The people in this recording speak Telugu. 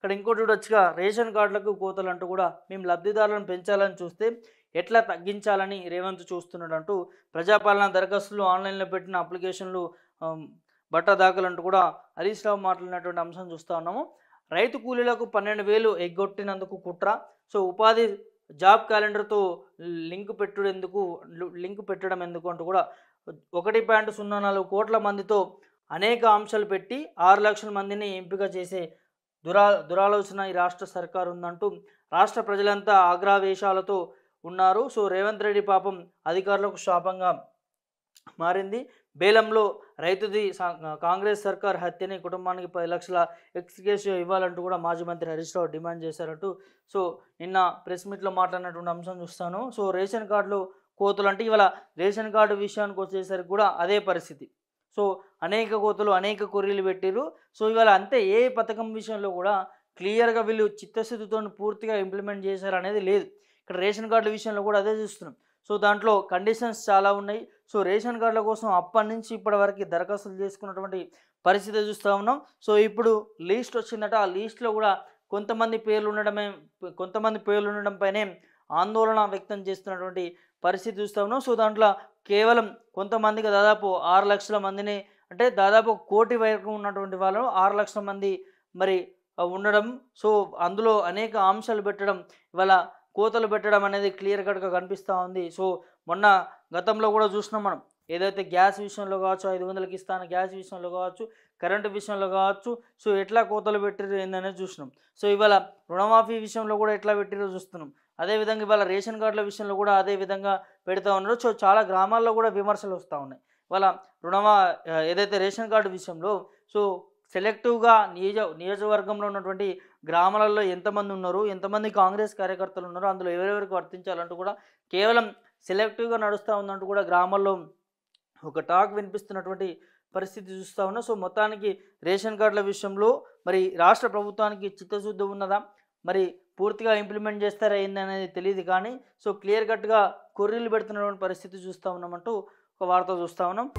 ఇక్కడ ఇంకోటి చూడొచ్చుగా రేషన్ కార్డులకు కోతలంటూ కూడా మేము లబ్ధిదారులను పెంచాలని చూస్తే ఎట్లా తగ్గించాలని రేవంత్ చూస్తున్నాడంటూ ప్రజాపాలన దరఖాస్తులు ఆన్లైన్లో పెట్టిన అప్లికేషన్లు ఆమ్, బట్ట దాఖలంటూ కూడా హరీష్ రావు మాట్లాడినటువంటి అంశం చూస్తూ ఉన్నాము. రైతు కూలీలకు 12,000 ఎగ్గొట్టినందుకు కుట్ర. సో ఉపాధి జాబ్ క్యాలెండర్తో లింక్ పెట్టడం ఎందుకు అంటూ కూడా 1.04 కోట్ల మందితో అనేక ఆంక్షలు పెట్టి 6 లక్షల మందిని ఎంపిక చేసే దురాలోచన ఈ రాష్ట్ర సర్కారు ఉందంటూ రాష్ట్ర ప్రజలంతా ఆగ్రహవేశాలతో ఉన్నారు. సో రేవంత్ రెడ్డి పాపం అధికారులకు శాపంగా మారింది. బేలంలో రైతుది కాంగ్రెస్ సర్కార్ హత్యని కుటుంబానికి 10 లక్షల ఎక్స్గ్రేషియో ఇవ్వాలంటూ కూడా మాజీ మంత్రి హరీష్ రావు డిమాండ్ చేశారంటూ సో నిన్న ప్రెస్ మీట్లో మాట్లాడినటువంటి అంశం చూస్తాను. సో రేషన్ కార్డులు కోతులు అంటే ఇవాళ రేషన్ కార్డు విషయానికి వచ్చేసరికి కూడా అదే పరిస్థితి. సో అనేక కోతలు అనేక కొర్రీలు పెట్టిరు. సో ఇవాళ అంతే ఏ పథకం విషయంలో కూడా క్లియర్గా వీళ్ళు చిత్తశుద్ధితో పూర్తిగా ఇంప్లిమెంట్ చేశారు అనేది లేదు. ఇక్కడ రేషన్ కార్డుల విషయంలో కూడా అదే చూస్తున్నాం. సో దాంట్లో కండిషన్స్ చాలా ఉన్నాయి. సో రేషన్ కార్డుల కోసం అప్పటి నుంచి ఇప్పటి వరకు దరఖాస్తులు చేసుకున్నటువంటి పరిస్థితి చూస్తూ ఉన్నాం. సో ఇప్పుడు లిస్ట్ వచ్చిందట. ఆ లిస్ట్లో కూడా కొంతమంది పేర్లు ఉండడంపైనే ఆందోళన వ్యక్తం చేస్తున్నటువంటి పరిస్థితి చూస్తూ ఉన్నాం. సో దాంట్లో కేవలం కొంతమందికి దాదాపు 6 లక్షల మందిని అంటే దాదాపు 1 కోటి వరకు ఉన్నటువంటి వాళ్ళు 6 లక్షల మంది మరి ఉండడం. సో అందులో అనేక ఆంక్షలు పెట్టడం, ఇవాళ కోతలు పెట్టడం అనేది క్లియర్ కట్గా కనిపిస్తూ ఉంది. సో మొన్న గతంలో కూడా చూసినాం మనం, ఏదైతే గ్యాస్ విషయంలో కావచ్చు, 500కి ఇస్తాను గ్యాస్ విషయంలో కావచ్చు, కరెంటు విషయంలో కావచ్చు, సో ఎట్లా కోతలు పెట్టిరు ఏందనేది చూసినాం. సో ఇవాళ రుణమాఫీ విషయంలో కూడా ఎట్లా పెట్టిరో చూస్తున్నాం. అదేవిధంగా ఇవాళ రేషన్ కార్డుల విషయంలో కూడా అదే విధంగా పెడతా ఉన్నారు. సో చాలా గ్రామాల్లో కూడా విమర్శలు వస్తూ ఉన్నాయి. ఇవాళ ఏదైతే రేషన్ కార్డు విషయంలో సో సెలెక్టివ్గా నియోజకవర్గంలో ఉన్నటువంటి గ్రామాలలో ఎంతమంది ఉన్నారు, ఎంతమంది కాంగ్రెస్ కార్యకర్తలు ఉన్నారు, అందులో ఎవరెవరికి వర్తించాలంటూ కూడా కేవలం సెలెక్టివ్గా నడుస్తూ ఉందంటూ కూడా గ్రామాల్లో ఒక టాక్ వినిపిస్తున్నటువంటి పరిస్థితి చూస్తూ ఉన్నాం. సో మొత్తానికి రేషన్ కార్డుల విషయంలో మరి రాష్ట్ర ప్రభుత్వానికి చిత్తశుద్ధి ఉన్నదా, మరి పూర్తిగా ఇంప్లిమెంట్ చేస్తారా ఏందనేది తెలియదు. కానీ సో క్లియర్ కట్గా కొర్రీలు పెడుతున్నటువంటి పరిస్థితి చూస్తూ ఉన్నామంటూ ఒక వార్త చూస్తూ ఉన్నాం.